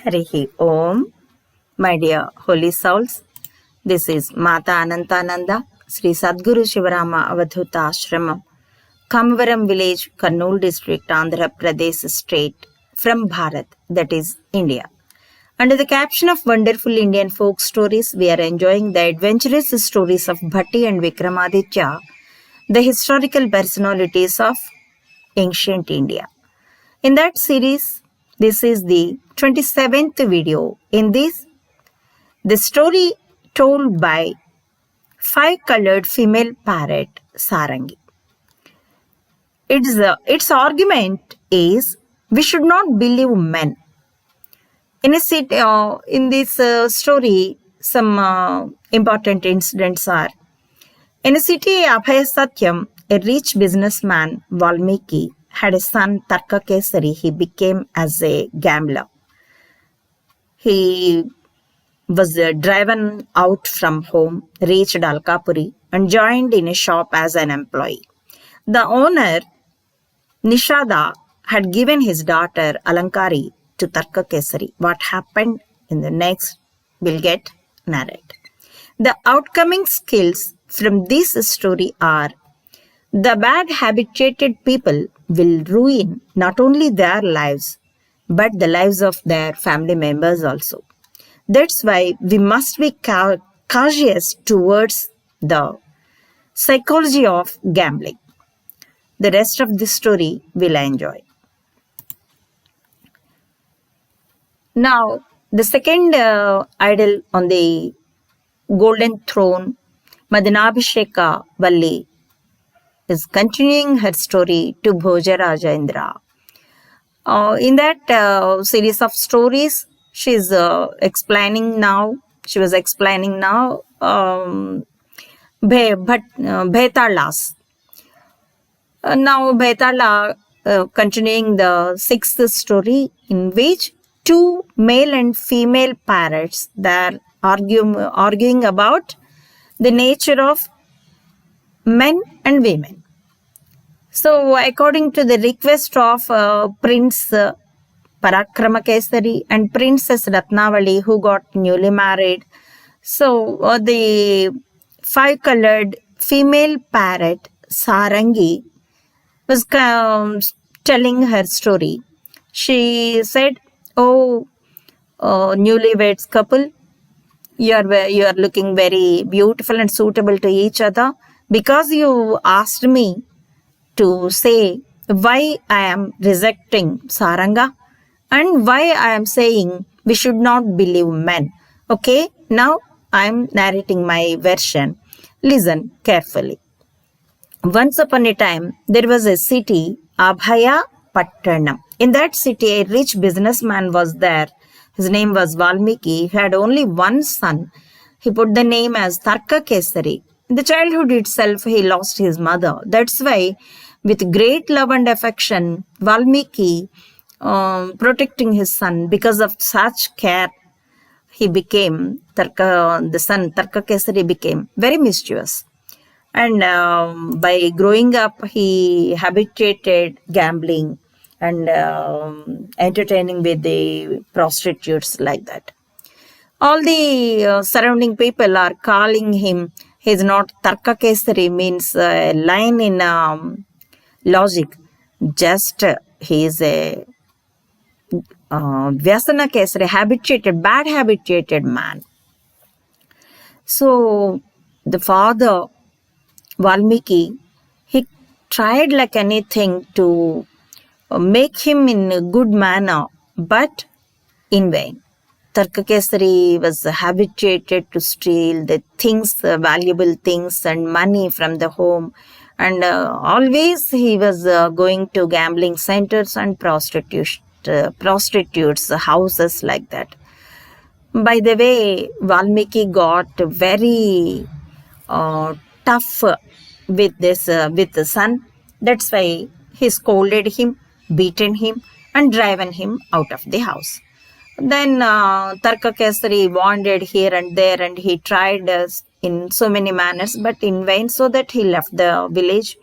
Harihi Om, my dear holy souls. This is Mata Anantananda, Sri Sadguru Shivarama Avadhuta Ashramam, Kamvaram village, Kurnool district, Andhra Pradesh state, from Bharat, that is India. Under the caption of Wonderful Indian Folk Stories, we are enjoying the adventurous stories of Bhatti and Vikramaditya, the historical personalities of ancient India. In that series, this is the 27th video. In this, the story told by five-colored female parrot, Sarangi. Its argument is, we should not believe men. In this story, some important incidents are: in a city, Abhaya Satyam, a rich businessman, Valmiki, had a son, Tarka Kesari. He became as a gambler. He was driven out from home, reached Alaka Puri, and joined in a shop as an employee. The owner, Nishada, had given his daughter Alankari to Tarka Kesari. What happened in the next will get narrate. The outcoming skills from this story are: the bad habituated people will ruin not only their lives, but the lives of their family members also. That's why we must be cautious towards the psychology of gambling. The rest of this story we'll enjoy. Now, the second idol on the golden throne, Madanabhisheka Valli, is continuing her story to Bhoja Raja Indra. In that series of stories, she was explaining now Bhetalas. Now Bhetala continuing the sixth story, in which two male and female parrots, they are arguing about the nature of men and women. So, according to the request of Prince Parakrama Kesari and Princess Ratnavali, who got newly married, so the five-colored female parrot Sarangi was telling her story. She said, "Oh, newlyweds couple, you are looking very beautiful and suitable to each other, because you asked me to say why I am rejecting Saranga and why I am saying we should not believe men. Okay, now I am narrating my version. Listen carefully. Once upon a time, there was a city, Abhaya Pattanam. In that city, a rich businessman was there. His name was Valmiki. He had only one son. He put the name as Tarka Kesari. In the childhood itself, he lost his mother. That's why, with great love and affection, Valmiki, protecting his son, because of such care, he became, the son Tarka Kesari became very mischievous. And by growing up, he habituated gambling and entertaining with the prostitutes like that. All the surrounding people are calling him, he's not Tarka Kesari, means a line in logic. Just he is a Vyasana Kesari, bad habituated man. So the father, Valmiki, he tried like anything to make him in a good manner, but in vain. Tarka Kesari was habituated to steal the things, valuable things and money from the home, and always he was going to gambling centers and prostitutes houses like that. By the way, Valmiki got very tough with the son. That's why he scolded him, beaten him, and driven him out of the house. Then Tarka Kesari wandered here and there, and he tried in so many manners, but in vain, so that he left the village.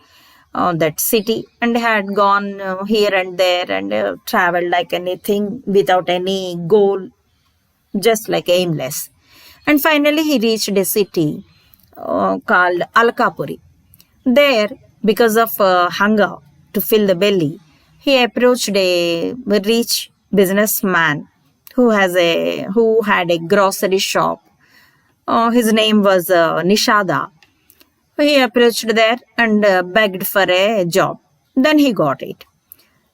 that city, and had gone here and there and traveled like anything without any goal, just like aimless. And finally, he reached a city called Alaka Puri. There, because of hunger to fill the belly, he approached a rich businessman who had a grocery shop. His name was Nishada. He approached there and begged for a job. Then he got it.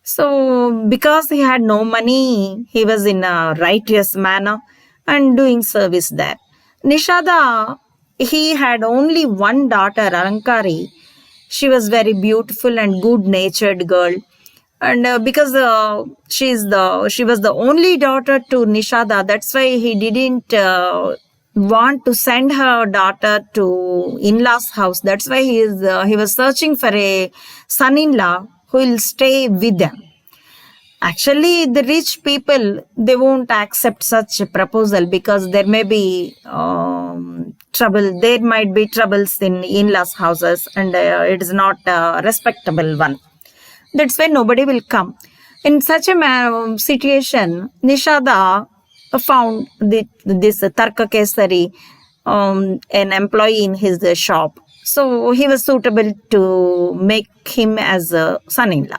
So, because he had no money, he was in a righteous manner and doing service there. Nishada, he had only one daughter, Alankari. She was very beautiful and good-natured girl. And because she was the only daughter to Nishada, that's why he didn't want to send her daughter to in-laws' house. That's why he was searching for a son-in-law who will stay with them. Actually, the rich people, they won't accept such a proposal because there may be trouble. There might be troubles in in-laws' houses, and it is not a respectable one. That's why nobody will come. In such a situation, Nishada found this Tarka Kesari, an employee in his shop. So he was suitable to make him as a son-in-law.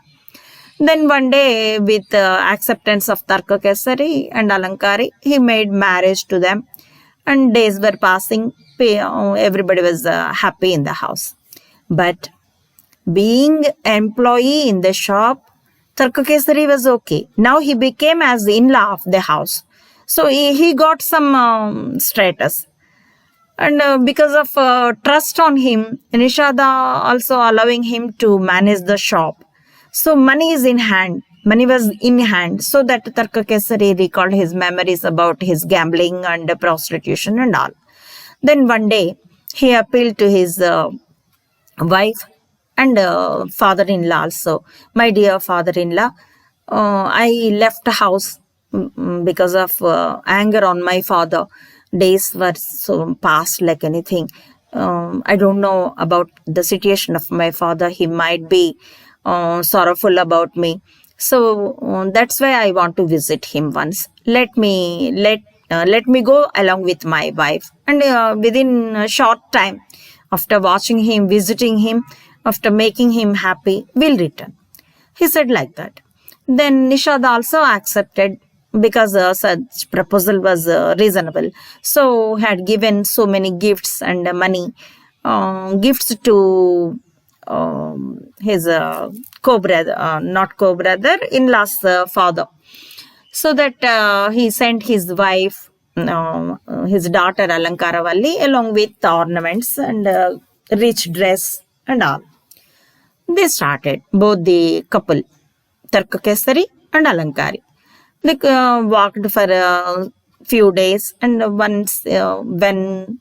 Then one day, with acceptance of Tarka Kesari and Alankari, he made marriage to them. And days were passing. Everybody was happy in the house. But being employee in the shop, Tarka Kesari was okay. Now he became as the in-law of the house. So he got some status. And because of trust on him, Nishada also allowing him to manage the shop. So money is in hand. Money was in hand. So that Tarka Kesari recalled his memories about his gambling and prostitution and all. Then one day, he appealed to his wife and father-in-law also. My dear father-in-law, I left the house because of anger on my father. Days were so past like anything. I don't know about the situation of my father. He might be sorrowful about me. So that's why I want to visit him once. Let me go along with my wife. And within a short time, after watching him, visiting him, after making him happy, we'll return. He said like that. Then Nishad also accepted because such proposal was reasonable. So had given so many gifts and money, gifts to his co-brother, not co-brother, in-law's father. So that he sent his wife, his daughter Alankaravalli, along with ornaments and rich dress and all. They started, both the couple, Tarka Kesari and Alankari. They walked for a few days, and once when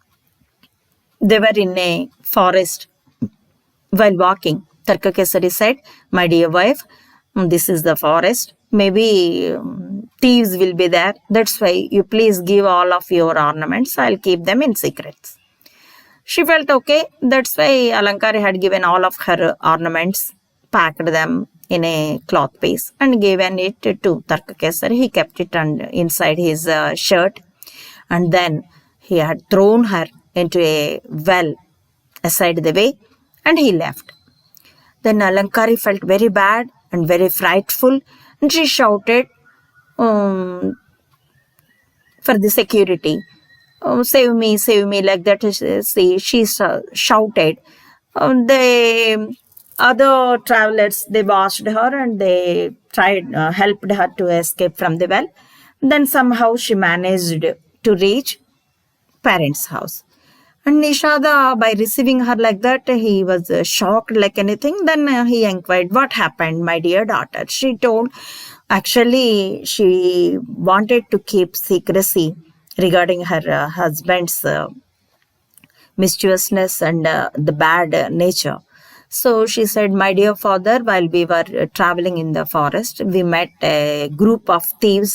they were in a forest while walking, Tarka Kesari said, "My dear wife, this is the forest. Maybe thieves will be there. That's why you please give all of your ornaments. I'll keep them in secrets." She felt okay. That's why Alankari had given all of her ornaments, packed them in a cloth piece and given it to Tarka Kesari. He kept it inside his shirt, and then he had thrown her into a well aside the way, and he left. Then Alankari felt very bad and very frightful, and she shouted for the security. "Oh, save me," like that. She shouted. The other travelers, they watched her and they helped her to escape from the well. Then somehow she managed to reach parents' house. And Nishada, by receiving her like that, he was shocked like anything. Then he inquired, "What happened, my dear daughter?" She told, actually, she wanted to keep secrecy regarding her husband's mischievousness and the bad nature. So she said, "My dear father, while we were traveling in the forest, we met a group of thieves.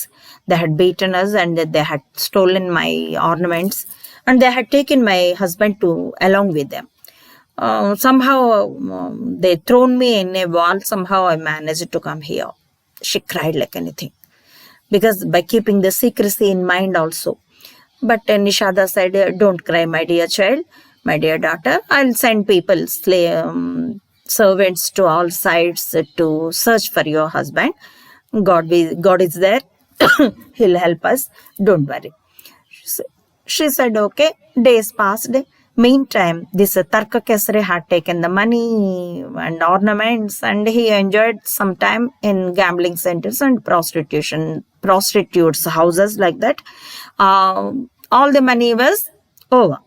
They had beaten us and they had stolen my ornaments, and they had taken my husband along with them. Somehow they thrown me in a wall. Somehow I managed to come here. She cried like anything, because by keeping the secrecy in mind also. But Nishada said, don't cry, my dear child, my dear daughter. I'll send people, servants to all sides to search for your husband. God is there. He'll help us. Don't worry. She said, okay. Days passed. Meantime, this Tarka Kesari had taken the money and ornaments, and he enjoyed some time in gambling centers and prostitutes' houses like that. All the money was over.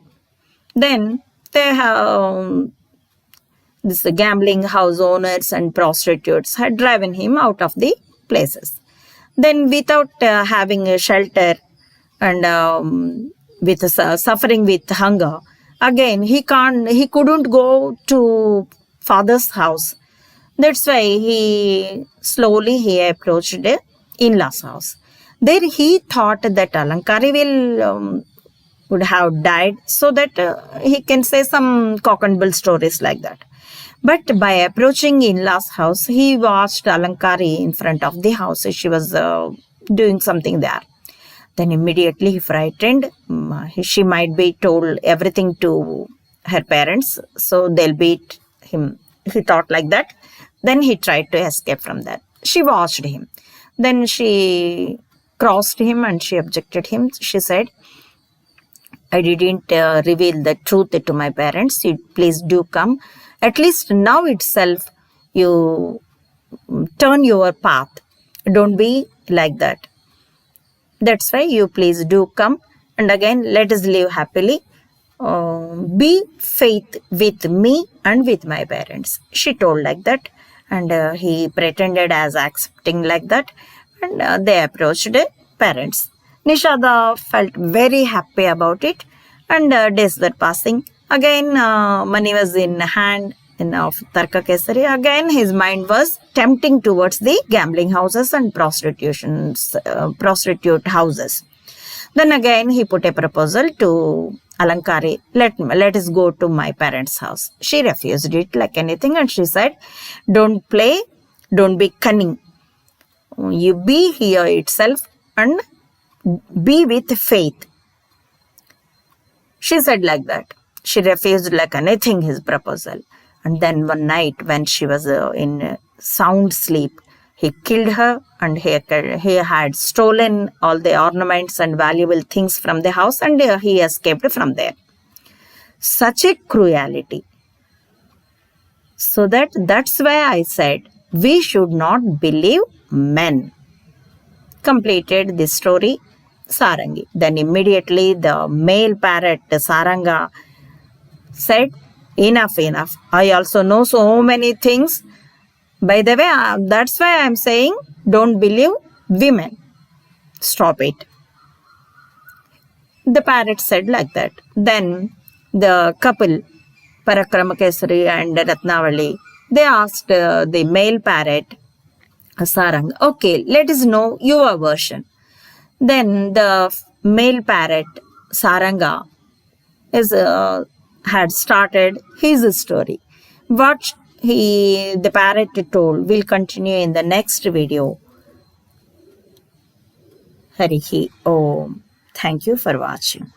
Then they have this gambling house owners and prostitutes had driven him out of the places. Then, without having a shelter and with suffering with hunger, again he couldn't go to father's house. That's why he approached the in-laws house. There he thought that Alankari would have died, so that he can say some cock and bull stories like that. But by approaching in-laws house, he watched Alankari in front of the house. She was doing something there. Then immediately he frightened. She might be told everything to her parents, so they'll beat him. He thought like that. Then he tried to escape from that. She watched him. Then she crossed him and she objected him. She said, I didn't reveal the truth to my parents. You please do come. At least now itself, you turn your path. Don't be like that. That's why you please do come. And again, let us live happily. Be faith with me and with my parents. She told like that. And he pretended as accepting like that. And they approached the parents. Nishada felt very happy about it, and days were passing. Again, money was in hand of Tarka Kesari. Again, his mind was tempting towards the gambling houses and prostitute houses. Then again, he put a proposal to Alankari, let us go to my parents' house. She refused it like anything, and she said, don't play, don't be cunning. You be here itself and be with faith. She said like that. She refused like anything his proposal. And then one night when she was in sound sleep, he killed her, and he had stolen all the ornaments and valuable things from the house, and he escaped from there. Such a cruelty. So that's why I said we should not believe men. Completed this story, Sarangi. Then immediately the male parrot Saranga said, enough. I also know so many things. By the way, that's why I'm saying don't believe women. Stop it. The parrot said like that. Then the couple, Tarka Kesari and Ratnavali, they asked the male parrot, Sarang, okay, let us know your version. Then the male parrot, Saranga, had started his story. What the parrot told will continue in the next video. Harihi Om. Thank you for watching.